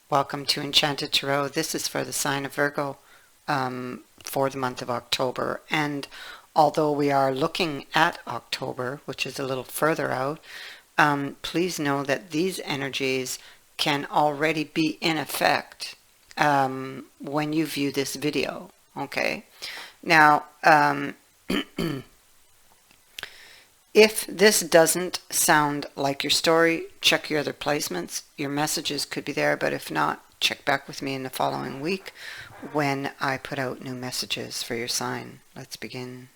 Welcome to Enchanted Tarot. This is for the sign of Virgo for the month of October. And although we are looking at October, which is a little further out, please know that these energies can already be in effect when you view this video. Okay? Now, if this doesn't sound like your story, check your other placements. Your messages could be there, but if not, check back with me in the following week when I put out new messages for your sign. Let's begin.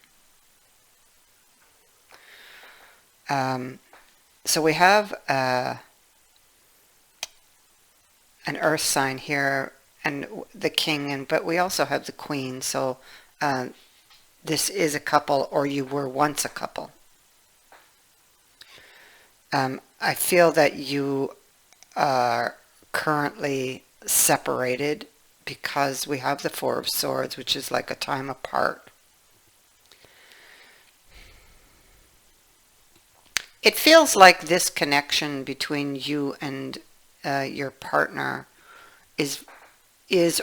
So we have an earth sign here and the king, but we also have the queen. So this is a couple, or you were once a couple. I feel that you are currently separated because we have the Four of Swords, which is like a time apart. It feels like this connection between you and your partner is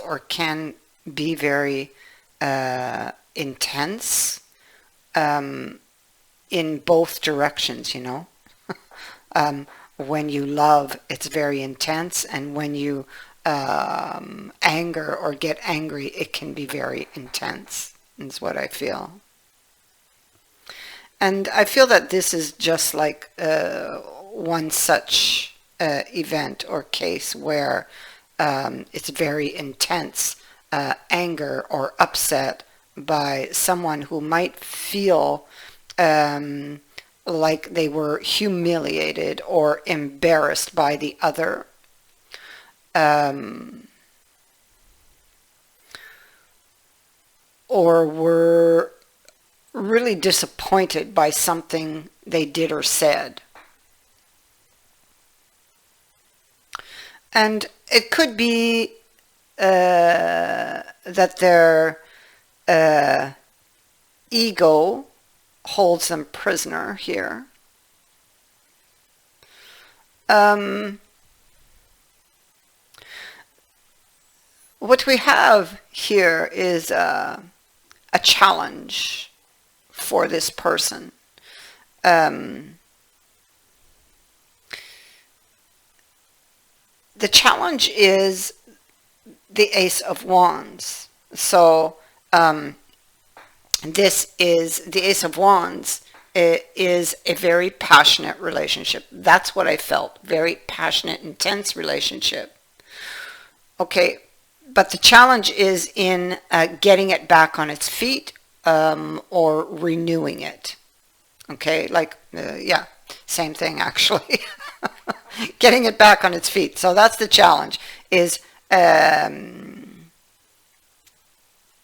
or can be very intense in both directions, you know. When you love, it's very intense, and when you anger or get angry, it can be very intense, is what I feel. And I feel that this is just like one such event or case where it's very intense anger or upset by someone who might feel like they were humiliated or embarrassed by the other. Or were really disappointed by something they did or said. And it could be that their ego holds them prisoner here. What we have here is a challenge for this person. The challenge is the Ace of Wands. So this is the Ace of Wands. It is a very passionate relationship. That's what I felt. Very passionate, intense relationship. Okay, but the challenge is in getting it back on its feet or renewing it. Okay, like, yeah, same thing actually. Getting it back on its feet. So that's the challenge, is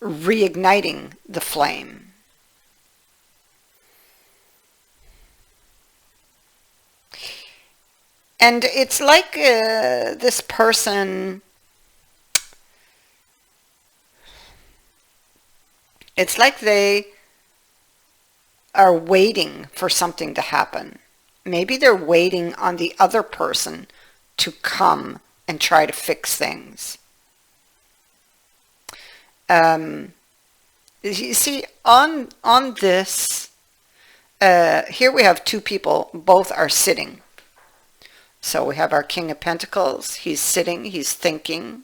reigniting the flame. And it's like this person, it's like they are waiting for something to happen. Maybe they're waiting on the other person to come and try to fix things. You see, on this, here we have two people, both are sitting. So we have our King of Pentacles, he's sitting, he's thinking.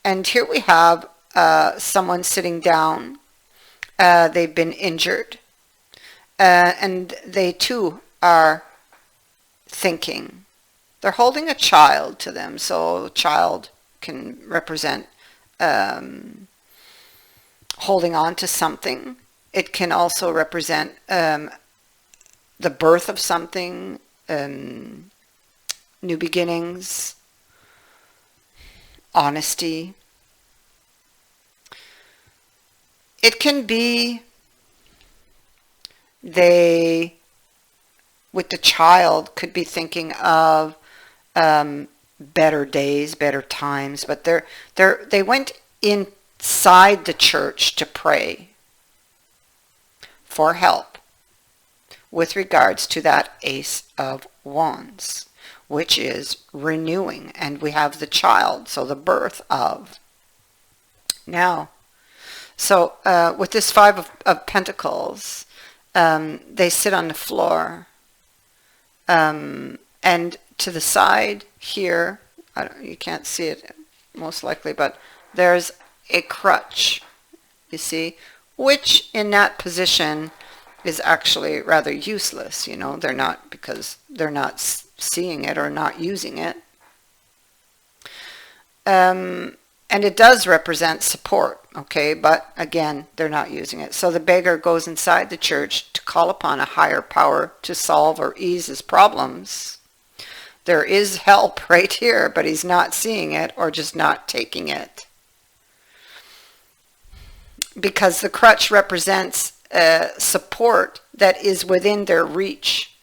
And here we have someone sitting down, they've been injured, and they too are thinking. They're holding a child to them, so a child can represent holding on to something. It can also represent the birth of something, new beginnings, honesty. It can be they, with the child, could be thinking of better days, better times, but they went inside the church to pray for help with regards to that Ace of Wands, which is renewing. And we have the child, so the birth of. Now, so with this Five of Pentacles, they sit on the floor. And to the side here, you can't see it most likely, but there's a crutch, you see, which in that position is actually rather useless. You know, they're not, because they're not seeing it or not using it. And it does represent support, okay, but again, they're not using it. So the beggar goes inside the church to call upon a higher power to solve or ease his problems. There is help right here, but he's not seeing it or just not taking it. Because the crutch represents support that is within their reach.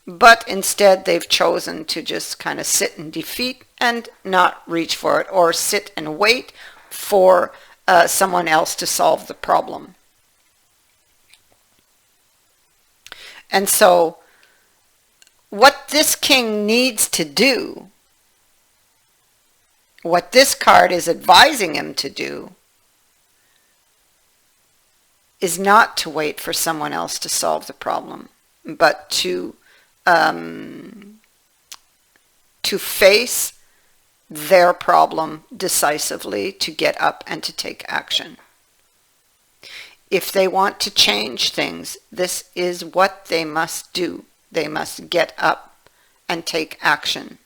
But instead they've chosen to just kind of sit in defeat and not reach for it, or sit and wait for someone else to solve the problem. And so what this king needs to do, what this card is advising him to do, is not to wait for someone else to solve the problem, but to face their problem decisively, to get up and to take action. If they want to change things, this is what they must do. They must get up and take action.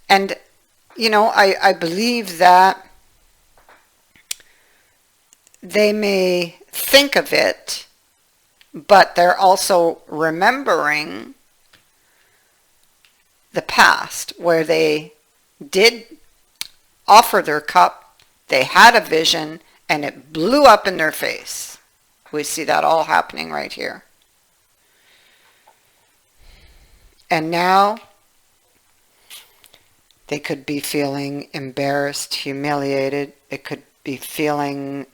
And, you know, I believe that they may think of it, but they're also remembering the past where they did offer their cup, they had a vision, and it blew up in their face. We see that all happening right here. And now they could be feeling embarrassed, humiliated. It could be feeling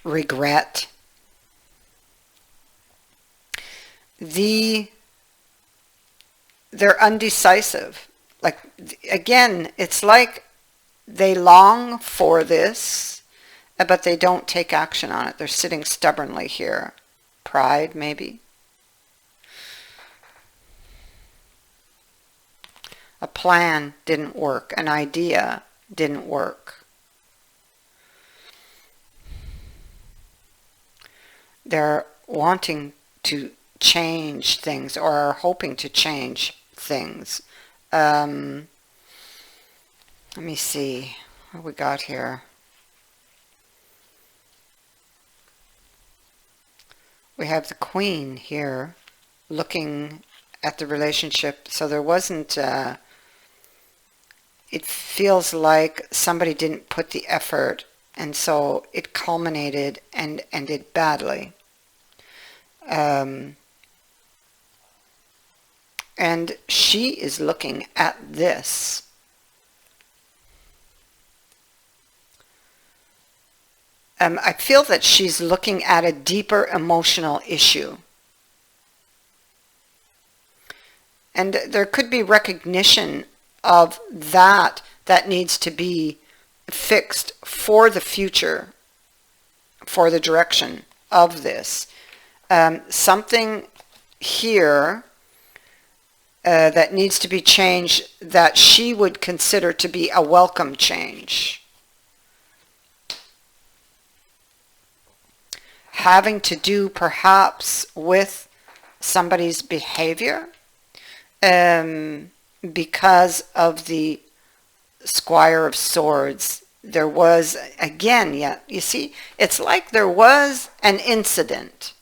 regret. They're undecisive. Like, again, it's like they long for this, but they don't take action on it. They're sitting stubbornly here. Pride, maybe. A plan didn't work. An idea didn't work. They're wanting to change things, or are hoping to change things. Let me see what we got here. We have the Queen here looking at the relationship. So there wasn't, it feels like somebody didn't put the effort, and so it culminated and ended badly. And she is looking at this. I feel that she's looking at a deeper emotional issue. And there could be recognition of that needs to be fixed for the future, for the direction of this. Something here that needs to be changed, that she would consider to be a welcome change. Having to do perhaps with somebody's behavior, because of the Squire of Swords. There was, again, you see, it's like there was an incident.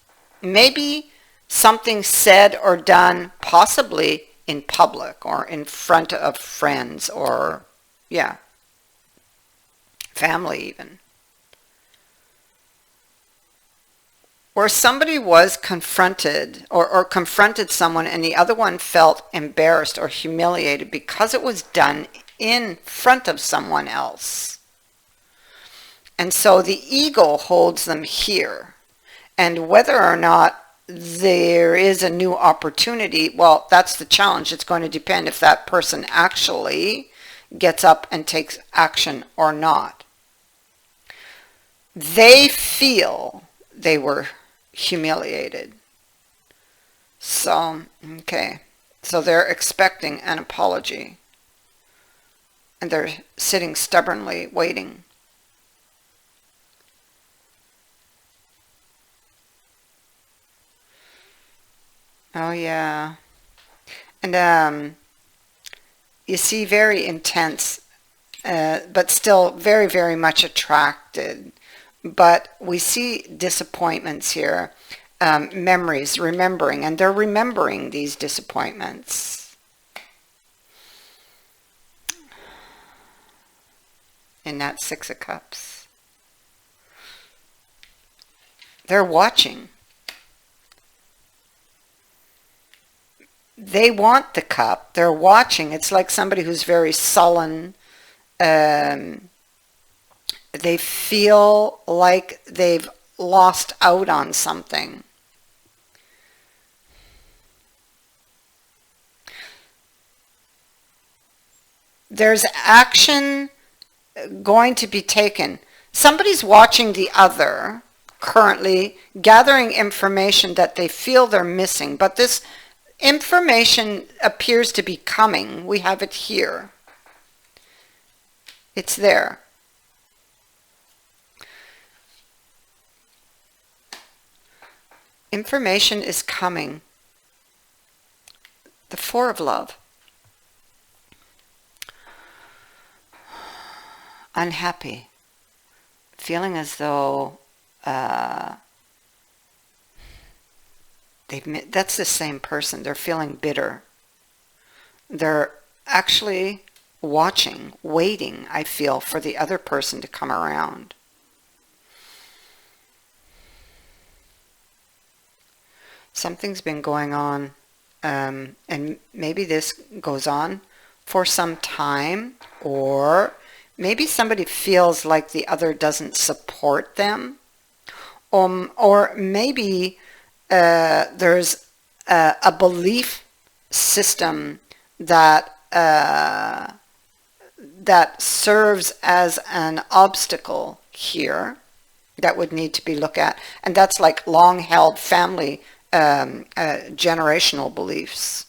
Maybe something said or done, possibly in public or in front of friends or, family even. Where somebody was confronted or confronted someone, and the other one felt embarrassed or humiliated because it was done in front of someone else. And so the ego holds them here. And whether or not there is a new opportunity. Well, that's the challenge. It's going to depend if that person actually gets up and takes action or not. They feel they were humiliated. So, okay. So they're expecting an apology. And they're sitting stubbornly waiting. Oh, yeah. And you see, very intense, but still very, very much attracted. But we see disappointments here, memories, remembering, and they're remembering these disappointments. In that Six of Cups. They're watching. They want the cup. They're watching. It's like somebody who's very sullen. They feel like they've lost out on something. There's action going to be taken. Somebody's watching the other currently, gathering information that they feel they're missing, but this information appears to be coming. We have it here. It's there. Information is coming. The Four of Love. Unhappy. Feeling as though that's the same person. They're feeling bitter. They're actually watching, waiting, I feel, for the other person to come around. Something's been going on, and maybe this goes on for some time, or maybe somebody feels like the other doesn't support them, or maybe there's a belief system that that serves as an obstacle here that would need to be looked at, and that's like long-held family generational beliefs.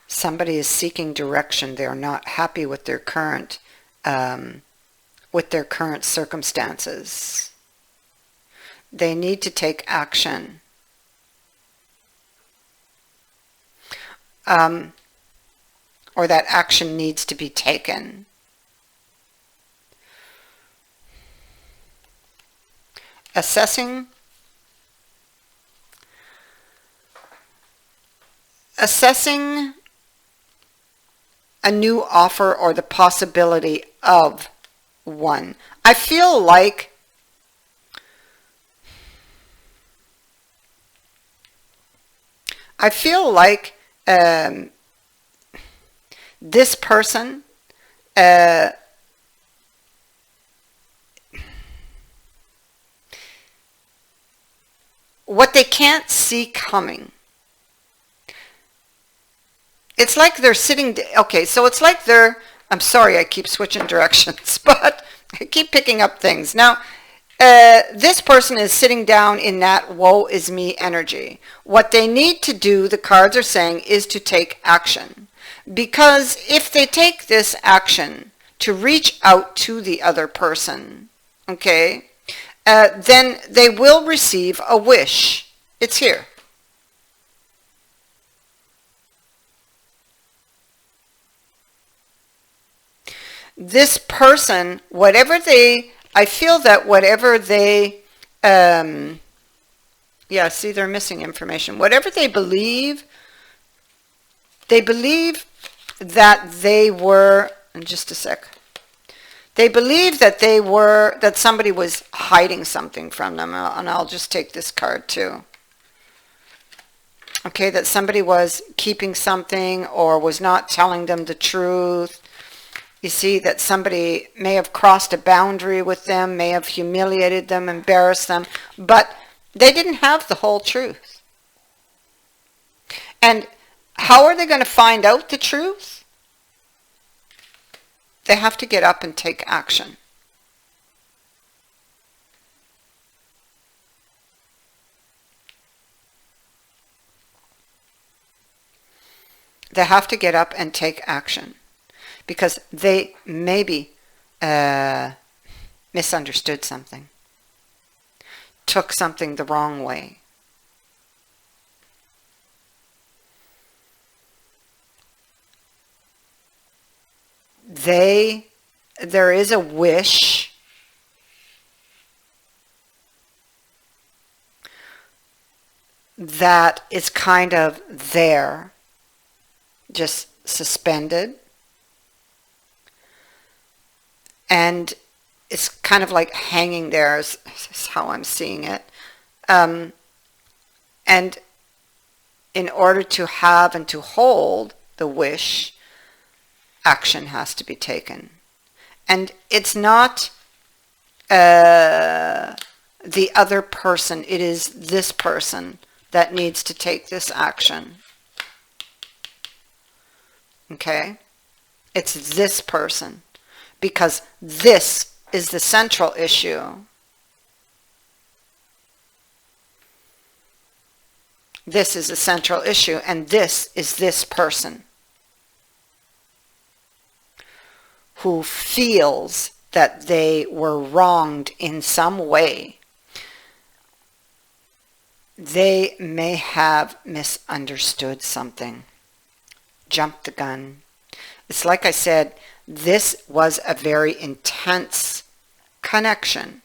Somebody is seeking direction. They're not happy with their current circumstances. They need to take action. Or that action needs to be taken. Assessing a new offer or the possibility of one. I feel like this person what they can't see coming. It's like they're sitting, okay, so it's like they're, I'm sorry I keep switching directions, but I keep picking up things. Now, this person is sitting down in that woe is me energy. What they need to do, the cards are saying, is to take action. Because if they take this action to reach out to the other person, okay, then they will receive a wish. It's here. This person, whatever they, I feel that whatever they, yeah, see, they're missing information. Whatever they believe that they were, in just a sec, they believe that they were, that somebody was hiding something from them, and I'll just take this card too. Okay, that somebody was keeping something or was not telling them the truth. You see that somebody may have crossed a boundary with them, may have humiliated them, embarrassed them, but they didn't have the whole truth. And how are they going to find out the truth? They have to get up and take action. They have to get up and take action because they maybe misunderstood something, took something the wrong way. There is a wish that is kind of there, just suspended, and it's kind of like hanging there is how I'm seeing it. And in order to have and to hold the wish, action has to be taken. And it's not the other person, it is this person that needs to take this action. Okay? It's this person, because this is the central issue. This is a central issue, and this is this person who feels that they were wronged in some way. They may have misunderstood something, jumped the gun. It's like I said, this was a very intense connection,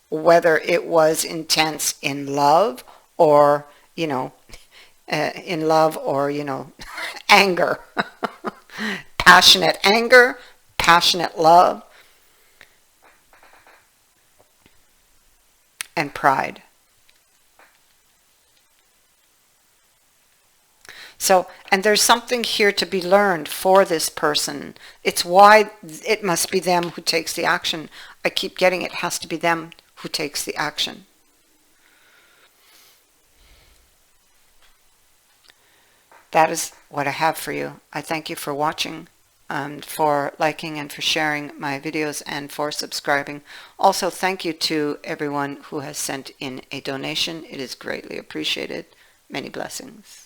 whether it was intense in love or, anger. Passionate anger, passionate love, and pride. So, and there's something here to be learned for this person. It's why it must be them who takes the action. I keep getting it has to be them who takes the action. That is what I have for you. I thank you for watching, for liking and for sharing my videos, and for subscribing. Also, thank you to everyone who has sent in a donation. It is greatly appreciated. Many blessings.